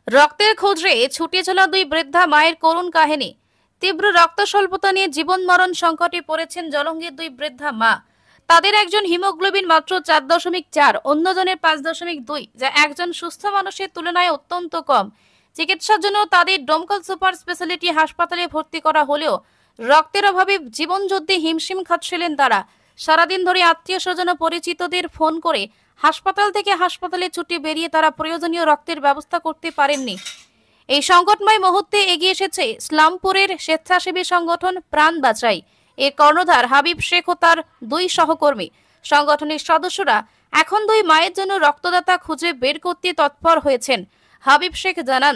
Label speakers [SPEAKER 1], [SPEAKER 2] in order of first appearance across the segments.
[SPEAKER 1] রক্তের খোঁজে ছুটে চলা দুই বৃদ্ধা মায়ের করুণ কাহিনী। তীব্র রক্ত স্বল্পতা নিয়ে জীবন মরণ সংকটে পড়েছেন জলঙ্গির দুই বৃদ্ধা মা। তাদের একজন হিমোগ্লোবিন মাত্র 4.4, অন্যজনের 5.2, যা একজন সুস্থ মানুষের তুলনায় অত্যন্ত কম। চিকিৎসার জন্য তাদের ডোমকল সুপার স্পেশালিটি হাসপাতালে ভর্তি করা হলেও রক্তের অভাবে জীবনযুদ্ধে হিমশিম খাচ্ছিলেন তারা। সারাদিন ধরে আত্মীয় স্বজন ও পরিচিতদের ফোন করে হাসপাতাল থেকে হাসপাতালে ছুটে বেরিয়ে তারা প্রয়োজনীয় রক্তের ব্যবস্থা করতে পারেননি। এই সংকটময় মুহূর্তে এগিয়ে এসেছে ইসলামপুরের স্বেচ্ছাসেবী সংগঠন প্রাণ বাঁচাই। এর কর্ণধার হাবিব শেখ ও তার দুই সহকর্মী। সংগঠনের সদস্যরা এখন দুই মায়ের জন্য রক্তদাতা খুঁজে বের করতে তৎপর হয়েছেন। হাবিব শেখ জানান,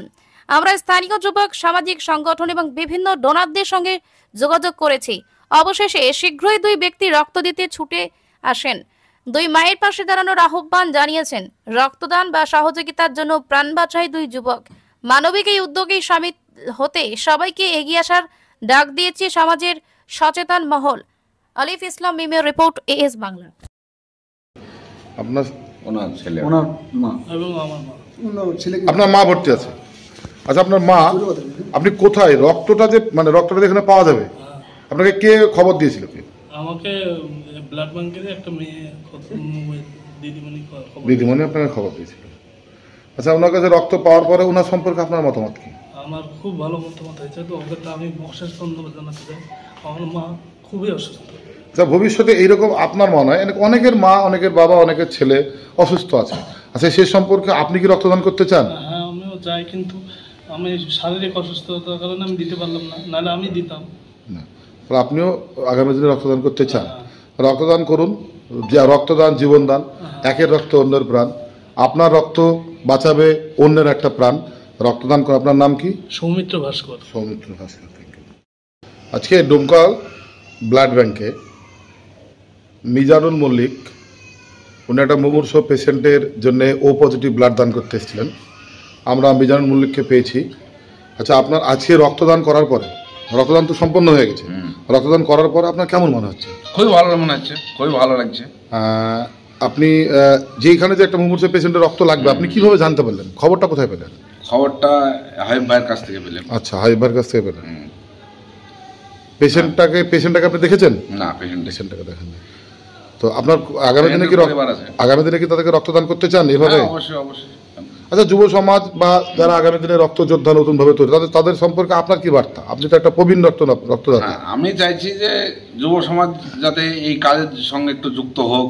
[SPEAKER 1] আমরা স্থানীয় যুবক, সামাজিক সংগঠন এবং বিভিন্ন ডোনারদের সঙ্গে যোগাযোগ করেছি। অবশেষে শীঘ্রই দুই ব্যক্তি রক্ত দিতে ছুটে আসেন। দুই মায়ের পাশে দাঁড়ানোর আহ্বান জানিয়েছেন। রক্তদান বা সহযোগিতার জন্য প্রাণ বাঁচায় দুই যুবক। মানবিক এই উদ্যোগে শামিল হতে সবাইকে এগিয়ে আসার ডাক দিয়েছে সমাজের সচেতন মহল। আলিফ ইসলাম মিমের রিপোর্ট, এএস বাংলা।
[SPEAKER 2] আপনার
[SPEAKER 3] ওনার ছেলে,
[SPEAKER 4] ওনার মা
[SPEAKER 3] এবং আমার মা,
[SPEAKER 4] ওনার ছেলে।
[SPEAKER 2] আপনার মা ভর্তি আছে? আচ্ছা, আপনার মা, আপনি কোথায় রক্তটা যে মানে রক্তটা এখানে পাওয়া যাবে, আপনাকে কে খবর দিয়েছিল? কে?
[SPEAKER 3] আমাকে ব্লাড ব্যাংকের একটা মেয়ে
[SPEAKER 2] দিদিমণি আপনাকে খবর দিয়েছিল। আচ্ছা, ওনার কাছে রক্ত পাওয়ার পরে ওনার সম্পর্কে আপনার মতামত কি?
[SPEAKER 3] আমার খুব ভালো মতামত হয়েছে। তো ওদেরটা আমি অশেষ ধন্যবাদ জানাতে চাই। আমার মা খুবই অসুস্থ।
[SPEAKER 2] আচ্ছা, ভবিষ্যতে এইরকম আপনার মনে হয় অনেকের মা, অনেকের বাবা, অনেকের ছেলে অসুস্থ আছে। আচ্ছা, সে সম্পর্কে আপনি কি রক্তদান করতে চান?
[SPEAKER 3] হ্যাঁ, আমিও চাই, কিন্তু আমি শারীরিক অসুস্থতার কারণে আমি দিতে পারলাম না, নাহলে আমি দিতাম
[SPEAKER 2] না। আপনিও আগামী দিনে রক্তদান করতে চান? রক্তদান করুন। যে রক্তদান জীবনদান, একের রক্ত অন্যের প্রাণ। আপনার রক্ত বাঁচাবে অন্যের একটা প্রাণ। রক্তদান করে। আপনার নাম কি?
[SPEAKER 3] সৌমিত্র ভাস্কর।
[SPEAKER 2] সৌমিত্র ভাস্কর, থ্যাংক ইউ। আজকে ডোমকল ব্লাড ব্যাংকে মিজানুল মল্লিক, উনি একটা মুমূর্ষ পেশেন্টের জন্য ও পজিটিভ ব্লাড দান করতে এসেছিলেন। আমরা মিজানুল মল্লিককে পেয়েছি। আচ্ছা, আপনার আজকে রক্তদান করার পরে, রক্তদান তো সম্পন্ন হয়ে গেছে, রক্তদান করার পরে আপনার কেমন মনে হচ্ছে?
[SPEAKER 5] খুবই ভালো মনে হচ্ছে, খুবই ভালো লাগছে।
[SPEAKER 2] আপনি যেখানে যে একটা মুমূর্ষ পেশেন্টের রক্ত লাগবে, আপনি কিভাবে জানতে পারলেন? খবরটা কোথায় পেলেন?
[SPEAKER 5] খবরটা হাবিব ভাইয়ের কাছ থেকে পেলাম।
[SPEAKER 2] আচ্ছা, হাবিব ভাইয়ের কাছ থেকে পেলেন। পেশেন্টটাকে আপনি দেখেছেন?
[SPEAKER 5] না,
[SPEAKER 2] পেশেন্টটাকে দেখেন। তো আপনার আগামী দিনে কি তাদেরকে রক্তদান করতে চান এভাবে?
[SPEAKER 5] অবশ্যই অবশ্যই।
[SPEAKER 2] আচ্ছা, যুব সমাজ বা যারা আগামী দিনে রক্ত যোদ্ধা নতুন ভাবে তৈরি, তাদের সম্পর্কে আপনার কি বার্তা? আপনি তো একটা প্রবীণ রক্তদাতা।
[SPEAKER 5] আমি চাইছি যে যুব সমাজ যাতে এই কাজের সঙ্গে একটু যুক্ত হোক,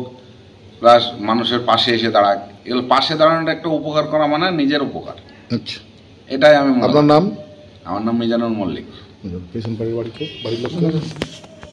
[SPEAKER 5] প্লাস মানুষের পাশে এসে দাঁড়াক। এগুলো পাশে দাঁড়ানোর একটা উপকার করা মানে নিজের উপকার।
[SPEAKER 2] আচ্ছা,
[SPEAKER 5] এটাই আমি।
[SPEAKER 2] আপনার নাম?
[SPEAKER 5] আমার নাম মিজানুল মল্লিক।
[SPEAKER 2] পেশেন্ট বাড়ির লোক